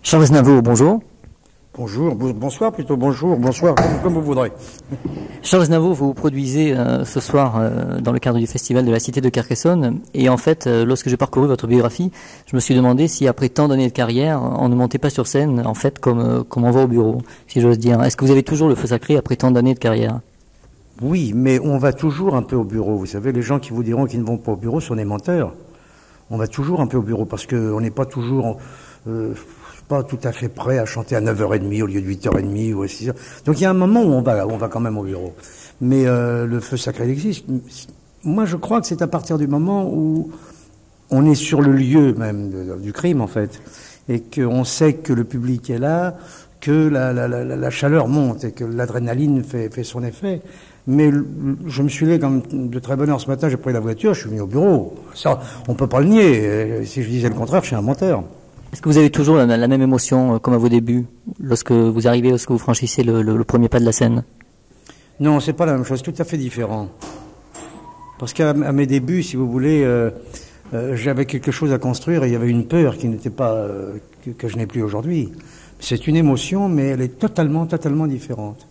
Charles Aznavour, bonjour. Bonjour, bonsoir plutôt, bonsoir, comme vous voudrez. Charles Aznavour, vous produisez ce soir dans le cadre du festival de la Cité de Carcassonne. Et en fait, lorsque j'ai parcouru votre biographie, je me suis demandé si après tant d'années de carrière, on ne montait pas sur scène, en fait, comme on va au bureau, si j'ose dire. Est-ce que vous avez toujours le feu sacré après tant d'années de carrière? Oui, mais on va toujours un peu au bureau. Vous savez, les gens qui vous diront qu'ils ne vont pas au bureau sont des menteurs. On va toujours un peu au bureau parce qu'on n'est pas toujours... pas tout à fait prêt à chanter à 9h30 au lieu de 8h30 ou à 6h. Donc il y a un moment où on va quand même au bureau. Mais le feu sacré existe. Moi, je crois que c'est à partir du moment où on est sur le lieu même du crime, en fait, et qu'on sait que le public est là, que la chaleur monte et que l'adrénaline fait son effet. Mais je me suis levé comme de très bonne heure ce matin, j'ai pris la voiture, je suis venu au bureau. Ça, on peut pas le nier. Si je disais le contraire, je suis un menteur. Est-ce que vous avez toujours la même émotion comme à vos débuts, lorsque vous franchissez le premier pas de la scène? Non, c'est pas la même chose, tout à fait différent. Parce qu'à mes débuts, si vous voulez, j'avais quelque chose à construire et il y avait une peur qui n'était pas que je n'ai plus aujourd'hui. C'est une émotion, mais elle est totalement différente.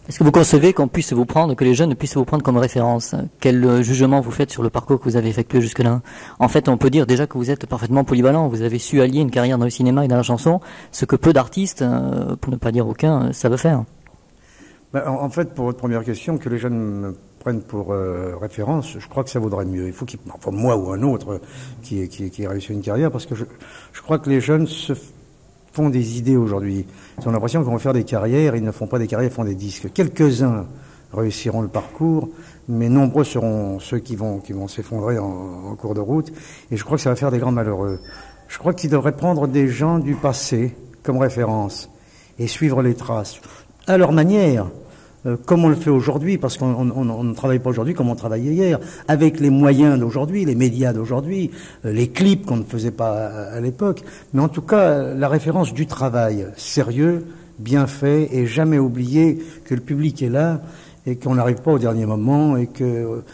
Est-ce que vous concevez qu'on puisse vous prendre, que les jeunes puissent vous prendre comme référence? Quel jugement vous faites sur le parcours que vous avez effectué jusque-là? En fait, on peut dire déjà que vous êtes parfaitement polyvalent. Vous avez su allier une carrière dans le cinéma et dans la chanson, ce que peu d'artistes, pour ne pas dire aucun, savent faire. En fait, pour votre première question, que les jeunes me prennent pour référence, je crois que ça vaudrait mieux. Il faut enfin moi ou un autre qui a réussi une carrière, parce que je crois que les jeunes se font des idées aujourd'hui. Ils ont l'impression qu'ils vont faire des carrières, ils ne font pas des carrières, ils font des disques. Quelques-uns réussiront le parcours, mais nombreux seront ceux qui vont s'effondrer en cours de route, et je crois que ça va faire des grands malheureux. Je crois qu'ils devraient prendre des gens du passé comme référence et suivre les traces, à leur manière, comme on le fait aujourd'hui, parce qu'on ne travaille pas aujourd'hui comme on travaillait hier, avec les moyens d'aujourd'hui, les médias d'aujourd'hui, les clips qu'on ne faisait pas à l'époque, mais en tout cas la référence du travail sérieux, bien fait, et jamais oublier que le public est là et qu'on n'arrive pas au dernier moment et que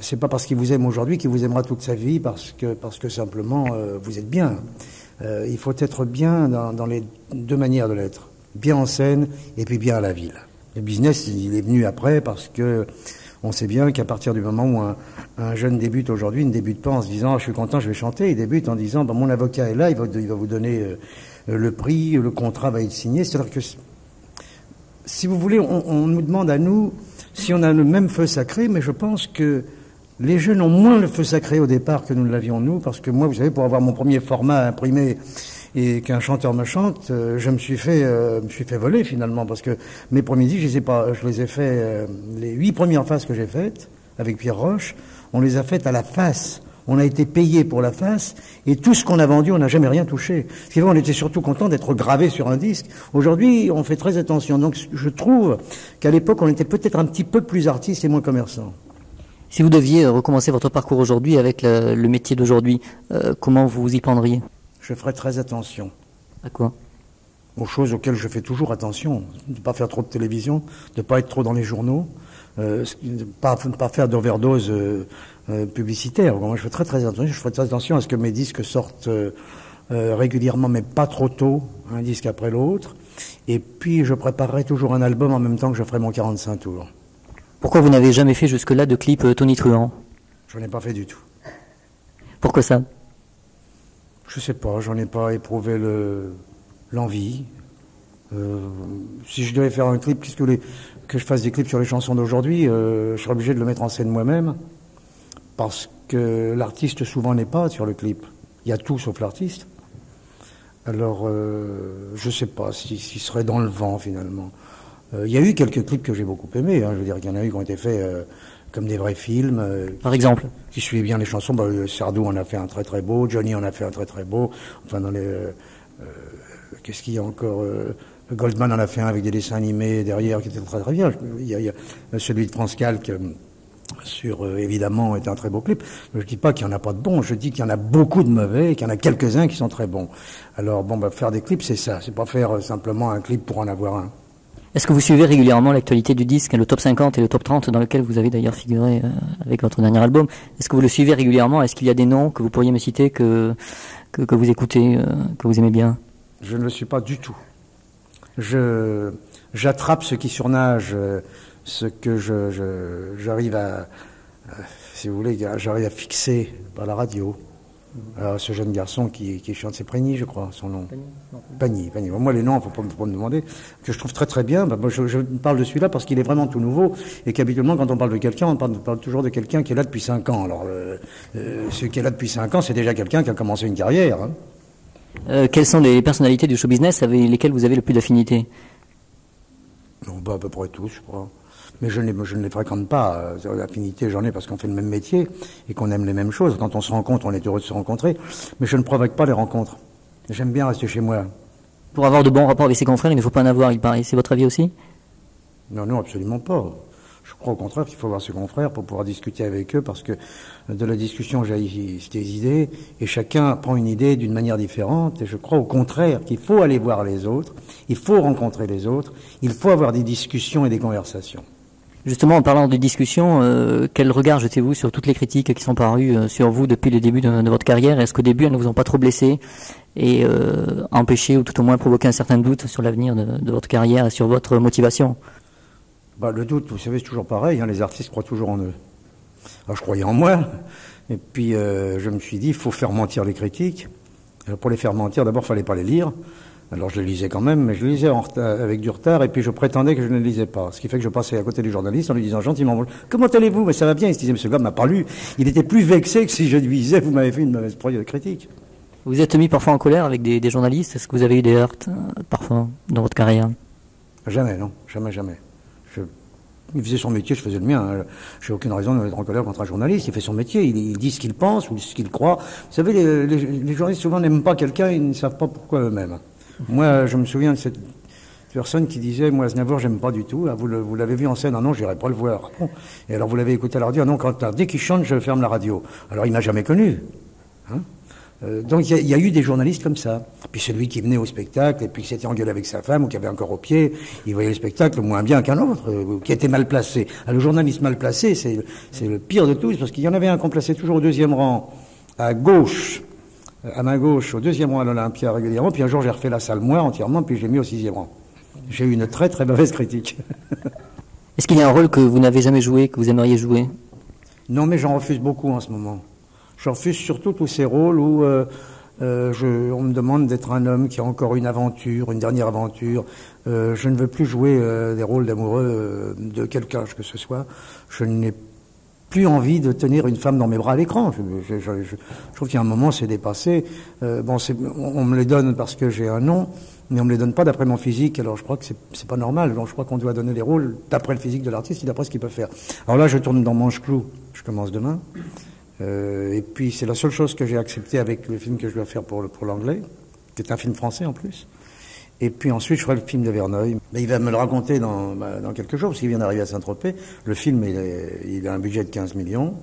c'est pas parce qu'il vous aime aujourd'hui qu'il vous aimera toute sa vie, parce que simplement vous êtes bien. Il faut être bien dans les deux manières de l'être, bien en scène et puis bien à la ville. Le business, il est venu après, parce que on sait bien qu'à partir du moment où un jeune débute aujourd'hui, il ne débute pas en se disant « je suis content, je vais chanter », il débute en disant « mon avocat est là, il va vous donner le prix, le contrat va être signé ». C'est-à-dire que, si vous voulez, on nous demande à nous si on a le même feu sacré, mais je pense que les jeunes ont moins le feu sacré au départ que nous l'avions nous, parce que moi, vous savez, pour avoir mon premier format imprimé et qu'un chanteur me chante, je me suis fait voler finalement, parce que mes premiers disques, je les ai fait, les 8 premières faces que j'ai faites avec Pierre Roche, on les a faites à la face. On a été payé pour la face, et tout ce qu'on a vendu, on n'a jamais rien touché. Ce qui fait, on était surtout content d'être gravé sur un disque. Aujourd'hui, on fait très attention. Donc, je trouve qu'à l'époque, on était peut-être un petit peu plus artiste et moins commerçant. Si vous deviez recommencer votre parcours aujourd'hui avec le métier d'aujourd'hui, comment vous y prendriez? Je ferai très attention. À quoi? Aux choses auxquelles je fais toujours attention. De ne pas faire trop de télévision, de ne pas être trop dans les journaux, de ne pas faire d'overdose publicitaire. Moi, je fais très attention. Je ferai très attention à ce que mes disques sortent régulièrement, mais pas trop tôt, un disque après l'autre. Et puis, je préparerai toujours un album en même temps que je ferai mon 45 tours. Pourquoi vous n'avez jamais fait jusque-là de clip Tony Truant? Je n'en ai pas fait du tout. Pourquoi ça? Je sais pas, j'en ai pas éprouvé l'envie. Si je devais faire un clip, que je fasse des clips sur les chansons d'aujourd'hui, je serais obligé de le mettre en scène moi-même, parce que l'artiste souvent n'est pas sur le clip. Il y a tout sauf l'artiste. Alors, je sais pas s'il serait dans le vent finalement. Il y a eu quelques clips que j'ai beaucoup aimés. Je veux dire qu'il y en a eu qui ont été faits comme des vrais films. Par exemple, qui suivaient bien les chansons. Sardou en a fait un très beau, Johnny en a fait un très beau. Enfin, dans les qu'est-ce qu'il y a encore? Goldman en a fait un avec des dessins animés derrière qui était très bien. Il y a celui de France Calque sur évidemment est un très beau clip. Je dis pas qu'il y en a pas de bons, je dis qu'il y en a beaucoup de mauvais et qu'il y en a quelques-uns qui sont très bons. Alors faire des clips, c'est ça, c'est pas faire simplement un clip pour en avoir un. Est-ce que vous suivez régulièrement l'actualité du disque, le top 50 et le top 30 dans lequel vous avez d'ailleurs figuré avec votre dernier album? Est-ce que vous le suivez régulièrement? Est-ce qu'il y a des noms que vous pourriez me citer que vous écoutez, que vous aimez bien? Je ne le suis pas du tout. J'attrape ce qui surnage, ce que j'arrive si vous voulez, j'arrive à fixer par la radio. Alors, ce jeune garçon qui chante, c'est Prégny, je crois, son nom. Pagny. Moi, les noms, faut pas me demander, que je trouve très très bien. Moi, je parle de celui-là parce qu'il est vraiment tout nouveau et qu'habituellement, quand on parle de quelqu'un, on parle toujours de quelqu'un qui est là depuis 5 ans. Alors, celui qui est là depuis 5 ans, c'est déjà quelqu'un qui a commencé une carrière. Hein. Quelles sont les personnalités du show business avec lesquelles vous avez le plus d'affinité? À peu près tous, je crois. Mais je ne les fréquente pas. L'affinité, j'en ai parce qu'on fait le même métier et qu'on aime les mêmes choses. Quand on se rencontre, on est heureux de se rencontrer. Mais je ne provoque pas les rencontres. J'aime bien rester chez moi. Pour avoir de bons rapports avec ses confrères, il ne faut pas en avoir, il paraît. C'est votre avis aussi? Non, absolument pas. Je crois au contraire qu'il faut voir ses confrères pour pouvoir discuter avec eux parce que de la discussion jaillissent des idées et chacun prend une idée d'une manière différente. Et je crois au contraire qu'il faut aller voir les autres, il faut rencontrer les autres, il faut avoir des discussions et des conversations. Justement, en parlant de discussion, quel regard jetez-vous sur toutes les critiques qui sont parues sur vous depuis le début de votre carrière? Est-ce qu'au début, elles ne vous ont pas trop blessé et empêché ou tout au moins provoqué un certain doute sur l'avenir de votre carrière et sur votre motivation? Le doute, vous savez, c'est toujours pareil. Les artistes croient toujours en eux. Alors, je croyais en moi. Et puis, je me suis dit, il faut faire mentir les critiques. Alors, pour les faire mentir, d'abord, il fallait pas les lire. Alors je les lisais quand même, mais je les lisais avec du retard, et puis je prétendais que je ne les lisais pas. Ce qui fait que je passais à côté du journaliste en lui disant gentiment, comment allez-vous? Mais ça va bien. Il se disait, mais ce gars m'a pas lu. Il était plus vexé que si je lui disais, vous m'avez fait une mauvaise critique. Vous êtes mis parfois en colère avec des journalistes? Est-ce que vous avez eu des heurts parfois dans votre carrière? Jamais, non. Jamais. Il faisait son métier, je faisais le mien. J'ai aucune raison d'être en colère contre un journaliste. Il fait son métier, il dit ce qu'il pense ou ce qu'il croit. Vous savez, les journalistes souvent n'aiment pas quelqu'un, ils ne savent pas pourquoi eux-mêmes. Moi, je me souviens de cette personne qui disait, moi, Aznavour, j'aime pas du tout. Ah, vous l'avez vu en scène? Ah non, j'irai pas le voir. Bon. Et alors, vous l'avez écouté à la radio? Ah non, dès qu'il chante, je ferme la radio. Alors, il m'a jamais connu. Hein? Donc, il y a eu des journalistes comme ça. Puis celui qui venait au spectacle, et puis qui s'était engueulé avec sa femme, ou qui avait encore au pied, il voyait le spectacle moins bien qu'un autre, qui était mal placé. Alors, le journaliste mal placé, c'est le pire de tous, parce qu'il y en avait un qu'on plaçait toujours au deuxième rang, à gauche, à main gauche, au deuxième rang à l'Olympia régulièrement, puis un jour j'ai refait la salle moi entièrement, puis j'ai mis au 6e rang. J'ai eu une très très mauvaise critique. Est-ce qu'il y a un rôle que vous n'avez jamais joué, que vous aimeriez jouer? Non, mais j'en refuse beaucoup en ce moment. J'en refuse surtout tous ces rôles où on me demande d'être un homme qui a encore une aventure, une dernière aventure. Je ne veux plus jouer des rôles d'amoureux de quelqu'un que ce soit. Je n'ai plus envie de tenir une femme dans mes bras à l'écran. Je trouve qu'il y a un moment, c'est dépassé. On me les donne parce que j'ai un nom, mais on me les donne pas d'après mon physique. Alors je crois que c'est pas normal. Donc je crois qu'on doit donner les rôles d'après le physique de l'artiste et d'après ce qu'il peut faire. Alors là, je tourne dans Manche-Clou. Je commence demain. Et puis c'est la seule chose que j'ai acceptée avec le film que je dois faire pour l'anglais, qui est un film français en plus. Et puis ensuite, je ferai le film de Verneuil. Mais il va me le raconter dans quelques jours, parce qu'il vient d'arriver à Saint-Tropez. Le film, il a un budget de 15 millions,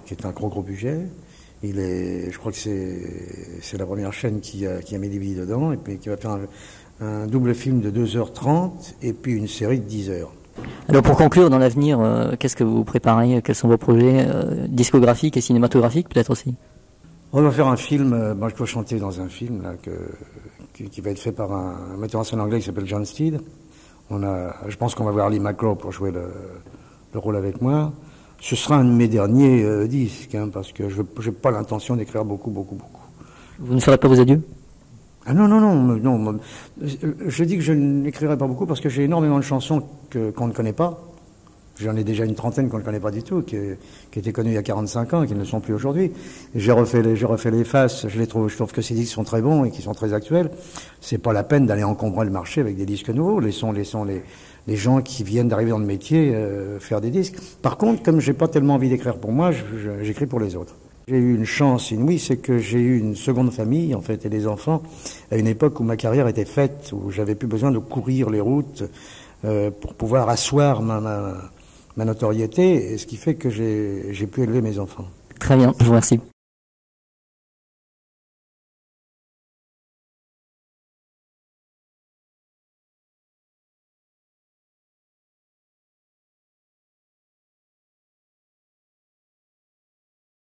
qui est un gros budget. Je crois que c'est la première chaîne qui a mis des billes dedans, et puis qui va faire un double film de 2h30, et puis une série de 10 heures. Alors pour conclure, dans l'avenir, qu'est-ce que vous préparez? Quels sont vos projets discographiques et cinématographiques peut-être aussi? On va faire un film, je dois chanter dans un film là, qui va être fait par un metteur en scène anglais qui s'appelle John Steed. Je pense qu'on va voir Lee McGraw pour jouer le rôle avec moi. Ce sera un de mes derniers disques, parce que je n'ai pas l'intention d'écrire beaucoup. Vous ne ferez pas vos adieux? Ah non. Je dis que je n'écrirai pas beaucoup parce que j'ai énormément de chansons qu'on ne connaît pas. J'en ai déjà une trentaine qu'on ne connaît pas du tout, qui étaient connues il y a 45 ans et qui ne le sont plus aujourd'hui. J'ai refait les faces, je trouve que ces disques sont très bons et qui sont très actuels. C'est pas la peine d'aller encombrer le marché avec des disques nouveaux. Laissons les gens qui viennent d'arriver dans le métier faire des disques. Par contre, comme j'ai pas tellement envie d'écrire pour moi, j'écris pour les autres. J'ai eu une chance inouïe, c'est que j'ai eu une seconde famille, en fait, et des enfants, à une époque où ma carrière était faite, où j'avais plus besoin de courir les routes pour pouvoir asseoir ma notoriété, et ce qui fait que j'ai pu élever mes enfants. Très bien, je vous remercie.